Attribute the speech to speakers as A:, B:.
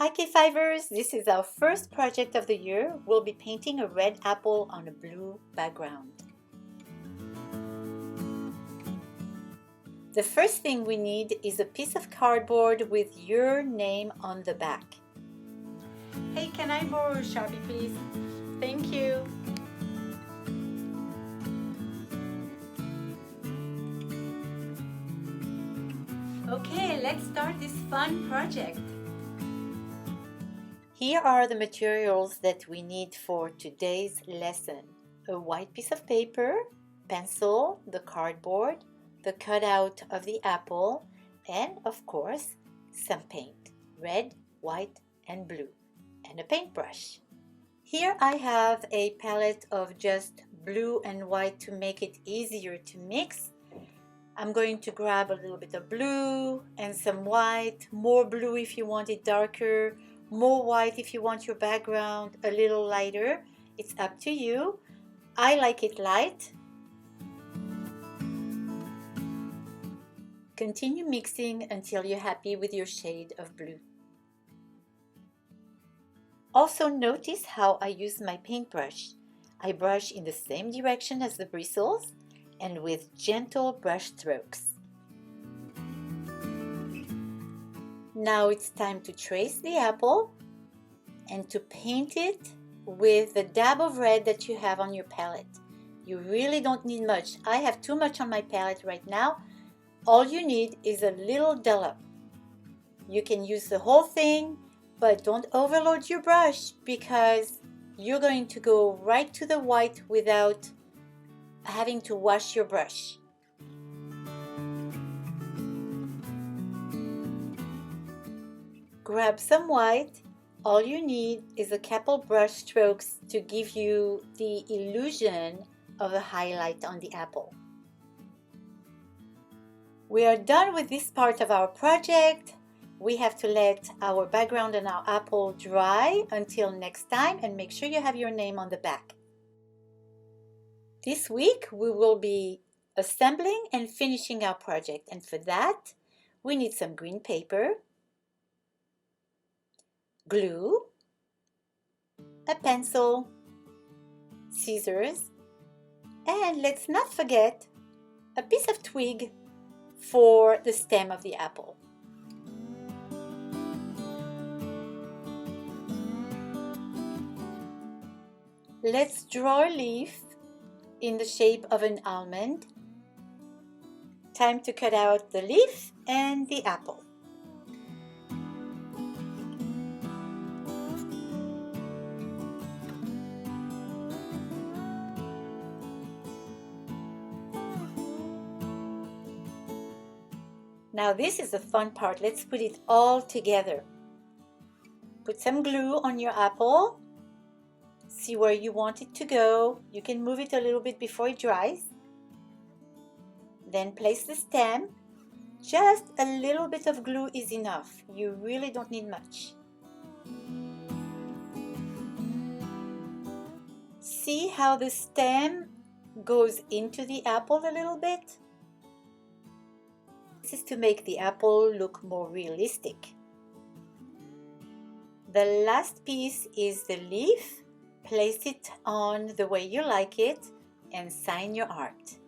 A: Hi K5ers, this is our first project of the year. We'll be painting a red apple on a blue background. The first thing we need is a piece of cardboard with your name on the back. Hey, can I borrow a Sharpie please? Thank you. Okay, let's start this fun project. Here are the materials that we need for today's lesson. A white piece of paper, pencil, the cardboard, the cutout of the apple, and of course, some paint, red, white, and blue, and a paintbrush. Here I have a palette of just blue and white to make it easier to mix. I'm going to grab a little bit of blue and some white, more blue if you want it darker, more white if you want your background a little lighter. It's up to you. I like it light. Continue mixing until you're happy with your shade of blue. Also notice how I use my paintbrush. I brush in the same direction as the bristles and with gentle brush strokes. Now it's time to trace the apple and to paint it with the dab of red that you have on your palette. You really don't need much. I have too much on my palette right now. All you need is a little dollop. You can use the whole thing, but don't overload your brush because you're going to go right to the white without having to wash your brush. Grab some white. All you need is a couple brush strokes to give you the illusion of a highlight on the apple. We are done with this part of our project. We have to let our background and our apple dry until next time, and make sure you have your name on the back. This week we will be assembling and finishing our project, and for that we need some green paper, glue, a pencil, scissors, and let's not forget a piece of twig for the stem of the apple. Let's draw a leaf in the shape of an almond. Time to cut out the leaf and the apple. Now this is the fun part. Let's put it all together. Put some glue on your apple. See where you want it to go. You can move it a little bit before it dries. Then place the stem. Just a little bit of glue is enough. You really don't need much. See how the stem goes into the apple a little bit? This is to make the apple look more realistic. The last piece is the leaf. Place it on the way you like it and sign your art.